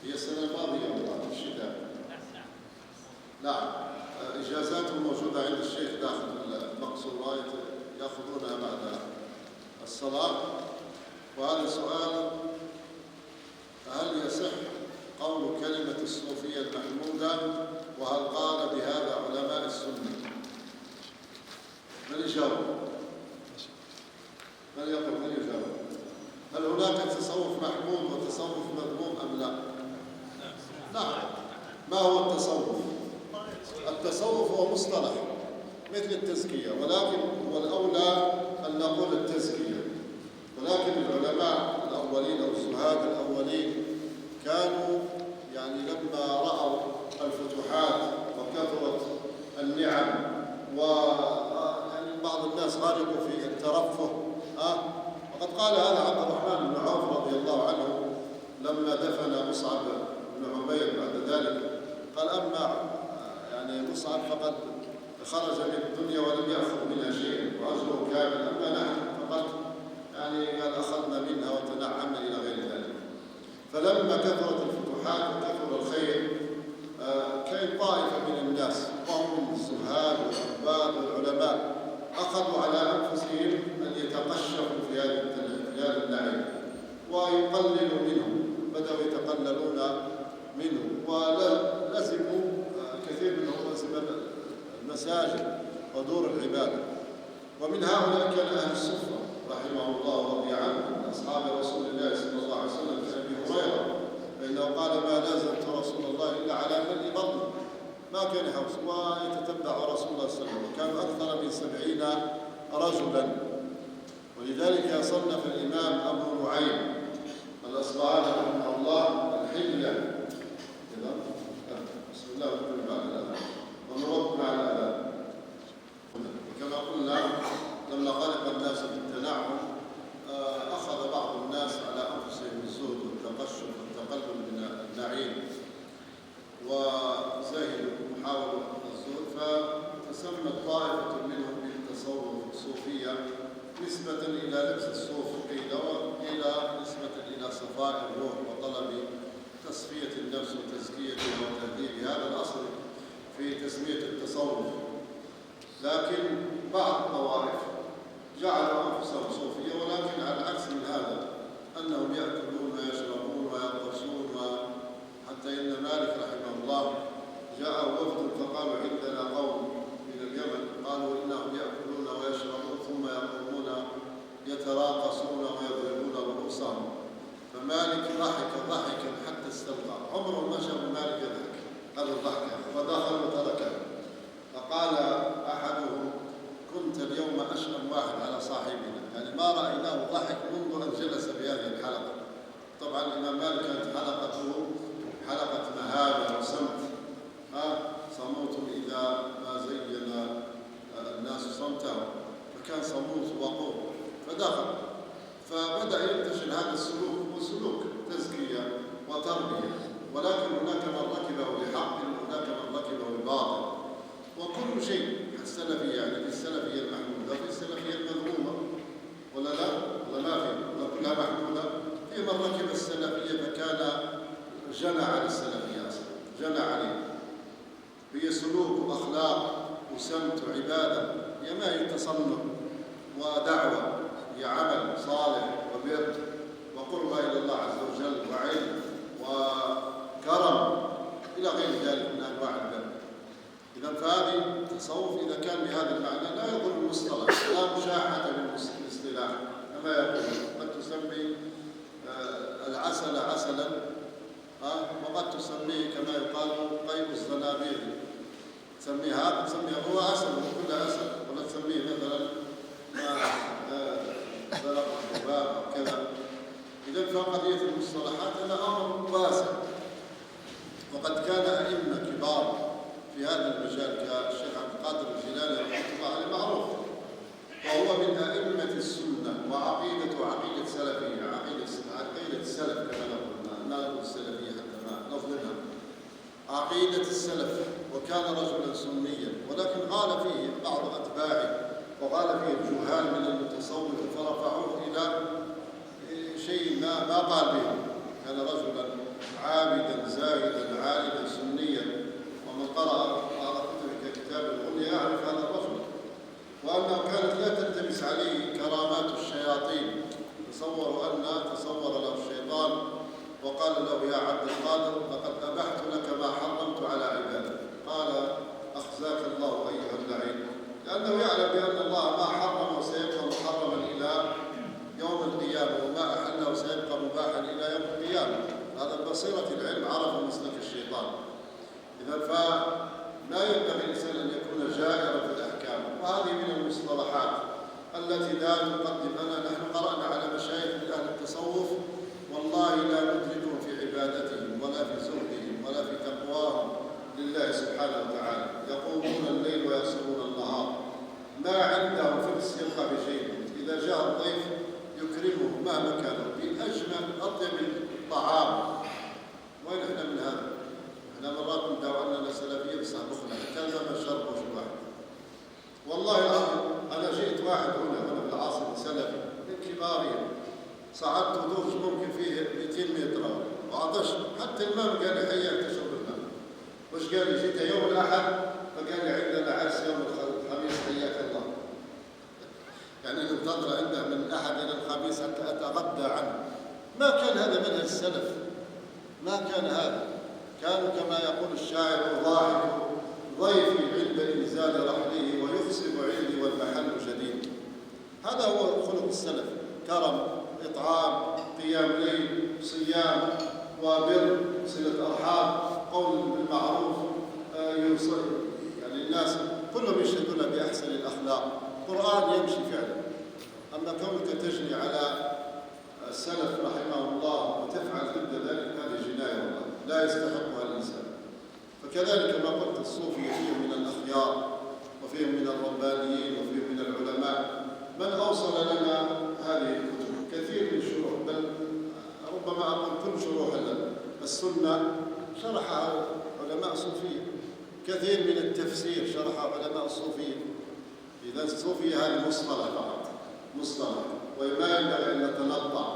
هي السنة الماضية والله في الشتاء. نعم. إجازات موجودة عند الشيخ داخل المقصورة يأخذونها بعد الصلاة. وهذا سؤال: هل يصح قول كلمة الصوفية المحمودة؟ وهل قال بهذا علماء السنة؟ من يجاوب؟ من يقول؟ من يجاوب؟ هل هناك تصوف محمود وتصوف مذموم أم لا؟ نعم. ما هو التصوف؟ التصوف هو مصطلح مثل التزكية، ولكن هو الأولى أن نقول التزكية. ولكن العلماء الأولين أو الزهاد الأولين كانوا لما رأوا الفتوحات وكثرت النعم بعض الناس غرقوا في الترفه. وقد قال هذا عبد الرحمن بن عوف رضي الله عنه لما دفن مصعب بن عمير بعد ذلك، قال: أما مصعب فقد خرج من الدنيا ولم يأخذ منها شيء وأجره كامل، أما نحن فقد قال أخذنا منها وتنعمنا إلى غير ذلك. فلما كثرت الفتوحات وكثر الخير كان طائفة من الناس وهم الزهاد والعباد والعلماء أخذوا على أنفسهم أن يتقشفوا في هذا النعيم ويقللوا منه، بدأوا يتقللون منه ولزموا كثير منهم لزم المساجد ودور العبادة. ومن هؤلاء كان أهل الصفة رحمه الله ورضي عنه من أصحاب رسول الله صلى الله عليه وسلم كأبي هريرة، فإنه قال: ما لازمت رسول الله إلا على ملء بطن، ما كان يحوس ويتتبع رسول الله صلى الله عليه وسلم. كانوا أكثر من 70 رجلا. ولذلك صنف الإمام أبو نعيم الأصبهاني رحمه الله الحلية. بسم الله ونقول مع الأذان ونرد مع الأذان. وكما قلنا لما غلب الناس بالتنعم أخذ بعض الناس على أنفسهم الزهد والتقشف والتقلل من النعيم وزهدوا وحاولوا الزهد، فتسمت طائفة منهم بالتصوف الصوفية نسبة إلى لبس الصوف قيل، وقيل نسبة إلى صفاء الروح وطلب تصفية النفس وتزكيتها وتهذيب. هذا الأصل في تسمية التصوف. لكن بعض الطوائف جعلوا أنفسهم صوفية، ولكن على العكس من هذا، أنهم يأكلون ويشربون ويغطسون. حتى إن مالك رحمه الله جاء وفد فقالوا: عندنا قوم من اليمن قالوا إنهم يأكلون ويشربون ثم يقومون يتراقصون ويضربون رؤوسهم. فمالك ضحك ضحكا حتى استلقى، عمره ما شاف مالك يضحك هذا الضحكة، ودخل وتركه. فقال أحدهم: كنت اليوم أشأم واحد على صاحبنا، ما رأيناه ضحك منذ أن جلس بهذه الحلقة. طبعا الإمام مالك كانت حلقته حلقة مهابة وصمت، صموت إذا ما زين الناس صمته، فكان صموت وقور. فدخل فبدأ ينتشر هذا السلوك، وسلوك تزكية وتربية. ولكن هناك من ركبه بحق وهناك من ركبه بباطل. وكل شيء السلفية في السلفية المحمودة في السلفية المذمومة، ولا لا؟ ولا ما في؟ ولا كلها محمودة؟ في من ركب السلفية فكان جنى على السلفية أصلا، جنى عليه. هي سلوك وأخلاق وسمت وعبادة، هي ما هي تصنف ودعوة، هي عمل صالح وبر وقرب إلى الله عز وجل وعلم وكرم إلى غير ذلك من أنواع البر. إذا فهذه التصوف إذا كان بهذا المعنى لا يضر المصطلح، لا مشاحة بالاصطلاح. كما يقول قد تسمي العسل عسلا، وقد تسميه كما يقال قيء الزنابير، تسميها هو عسل وكل عسل، ولا تسميه مثلا زرق الذباب أو كذا. إذا فقضية المصطلحات هذا أمر واسع. وقد كان أئمة كبار في هذا المجال كالشيخ عبد القادر الجيلاني رحمه الله عليه معروف، وهو من أئمة السنة وعقيدته عقيدة سلفية، عقيدة السلف كما نقول، ما نقول السلفية حتى ما نظلمها، عقيدة السلف. وكان رجلا سنيا، ولكن غال فيه بعض أتباعه وغال فيه الجهال من المتصوف فرفعوه إلى شيء ما قال به. كان رجلا عابدا زاهدا عالما سنيا، ومن قرأ بعض كتب كتاب الغنية يعرف هذا الرجل، وأنه كانت لا تلتبس عليه كرامات الشياطين. تصور له الشيطان وقال له: يا عبد القادر، لقد أبحت لك ما حرمت على عبادي. قال: أخزاك الله أيها اللعين، لأنه يعلم بأن الله ما حرم سيبقى محرما إلى يوم القيامة، وما أحله سيبقى مباحا إلى يوم القيامة. هذا بصيرة العلم، عرف مسلك الشيطان. إذا فلا ينبغي الإنسان أن يكون جائرا في الأحكام، وهذه من المصطلحات التي لا تقدم لنا. نحن قرأنا على مشايخ من أهل التصوف، والله لا ندركهم في عبادتهم ولا في زهدهم ولا في تقواهم لله سبحانه وتعالى. يقومون الليل ويسهرون النهار، ما عندهم في السرقة بشيء. إذا جاء الضيف يكرمه مهما كان بأجمل أطيب الطعام. وين إحنا من هذا؟ إحنا مرات ندعو أننا سلفية بس أخذنا كلمة من شرب وش واحد. والله العظيم أنا جئت واحد هنا في العاصمة سلفي من كبارهم، صعدت دوش ممكن فيه 200 متر وعطشت، حتى الماء قال لي: حياك تشرب الماء. وش قال لي؟ جيت يوم الأحد فقال لي: عندنا عرس يوم الخميس، حياك الله. يعني ننتظر عنده من الأحد إلى الخميس حتى أتغدى عنه. ما كان هذا منهج السلف، ما كان هذا. كانوا كما يقول الشاعر: أضاحك ضيفي عند إنزال رحله، ويخصب عندي والمحل جديد. هذا هو خلق السلف: كرم، إطعام، قيام ليل، صيام، وبر، صلة أرحام، قول بالمعروف، يوصل يعني الناس كلهم يشهدون بأحسن الأخلاق. القرآن يمشي فعلا. أما كونك تجني على السلف رحمه الله وتفعل ضد ذلك، هذه جناية والله لا يستحقها الإنسان. فكذلك ما قلت، الصوفية فيهم من الأخيار، وفيهم من الربانيين، وفيهم من العلماء. من أوصل لنا هذه الكتب كثير من شروح، بل ربما أقول كل شروح السنة شرحها علماء صوفية. كثير من التفسير شرحها علماء الصوفية. إذا الصوفية هذه مصطلح فقط، مصطلح، وما ينبغي أن نتنطع.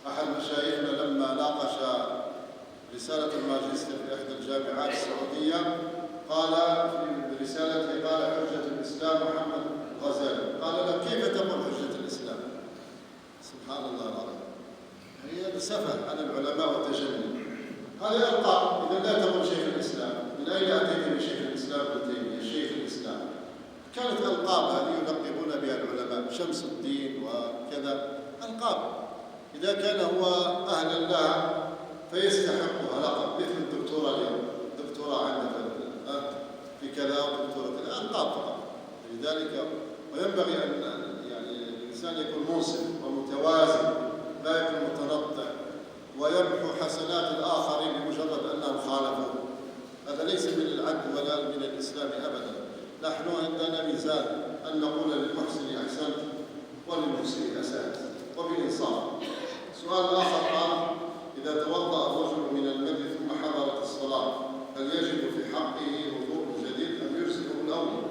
أحد مشايخنا لما ناقش رسالة الماجستير في إحدى الجامعات السعودية قال في رسالته: قال حجة الإسلام محمد الغزالي. قال له: كيف تقول حجة الإسلام؟ سبحان الله العظيم. هي سفه عن العلماء وتجنن. هذه ألقاب. إذا لا تقول شيخ الإسلام، من أين أتيت بشيخ الإسلام ابن تيمية؟ شيخ الإسلام كانت ألقاب هذه يلقبون بها العلماء، شمس الدين وكذا، ألقاب. إذا كان هو أهلا لها فيستحقها لقب، مثل الدكتوراه اليوم، دكتوراه عندنا في كذا ودكتوراه كذا، ألقاب فقط. لذلك وينبغي أن يعني الإنسان يكون منصف ومتوازن، لا يكون متنطع ويمحو حسنات الآخرين بمجرد أنهم خالفوه. هذا ليس من العدل ولا من الإسلام أبدا. نحن عندنا ميزان أن نقول للمحسن أحسنت وللمسيء أسأت، وبالإنصاف. سؤال آخر قال: إذا توضأ الرجل من المذي ثم حضرت الصلاة، هل يجب في حقه وضوء جديد أم يجزئه الأول؟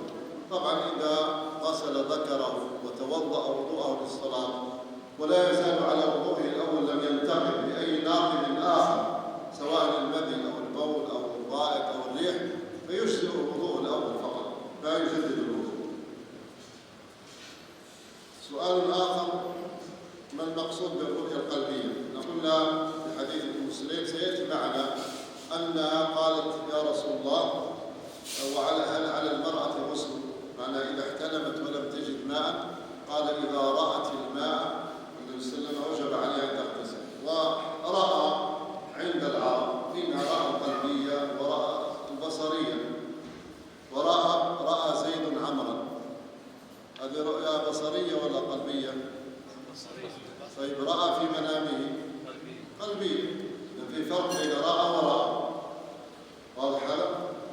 طبعا إذا غسل ذكره وتوضأ وضوءه للصلاة ولا يزال على وضوءه الأول، لم ينتقل بأي ناقض آخر سواء المذي أو البول أو الغائط أو الريح، فيجزئ الوضوء الأول فقط، لا يجدد الوضوء. سؤال آخر: ما المقصود بالرؤية القلبية؟ قلنا في حديث ابن سليم سيأتي معنا أنها قالت: يا رسول الله، هل على المرأة غسل؟ معنى إذا احتلمت ولم تجد ماء، قال: إذا رأت الماء النبي صلى الله عليه وسلم وجب عليها أن تغتسل. ورأى عند العرب إنها رأى القلبية ورأى البصرية، ورأى زيد عمرا. هذه رؤيا بصرية ولا قلبية؟ طيب، رأى في منامه قلبية. في فرق بين رأى ورأى، واضح هذا؟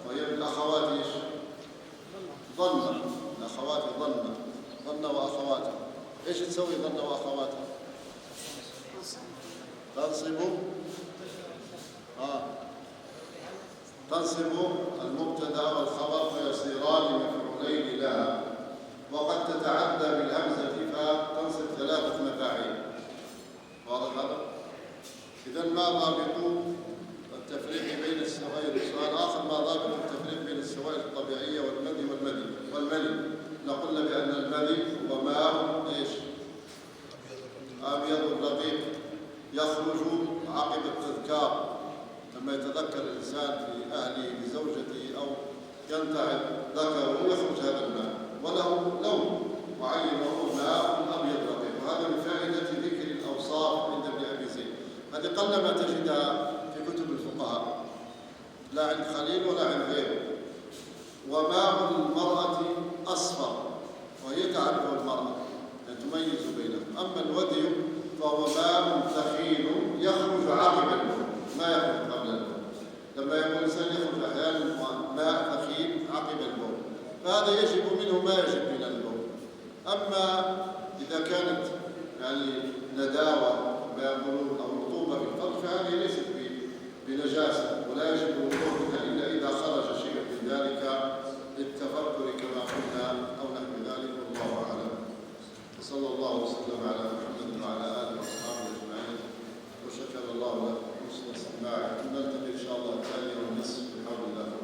وهي من الأخوات ايش؟ ظن. الأخوات ظن وأخواتها. ايش تسوي ظن وأخواتها؟ تنصب المبتدأ والخبر فيصيران مفعولين لها، وقد تتعدى بالهمزة فتنصب 3 مفاعيل. واضح هذا؟ إذا ما ضابط يخرج عقب التذكار، لما يتذكر الإنسان في أهله بزوجته أو ينتعب ذكره يخرج هذا الماء، وله لون معين وهو ماء أبيض رقيق. وهذا من فائدة ذكر الأوصاف عند ابن أبي زيد، هذه قلما تجدها في كتب الفقهاء، لا عند خليل ولا عند غيره. وماء المرأة أصفر، وهي تعرفه المرأة يعني تميز بينهم. أما الودي فهو ماء ثخين يخرج عقب البول، ما يخرج قبل البول. لما يكون الإنسان يخرج أحيانا ماء ثخين عقب البول، فهذا يجب منه ما يجب من البول. أما إذا كانت يعني نداوة ما يقولون أو رطوبة في الفرج فهذه ليست بنجاسة، ولا يجب الوضوء منها إلا إذا خرج شيء من ذلك للتفكر كما قلنا أو نحو ذلك، والله أعلم. وصلى الله وسلم على محمد وعلى آله وأصحابه أجمعين، وشكر الله لكم حسن استماعكم. نلتقي إن شاء الله الثانية والنصف بحول الله.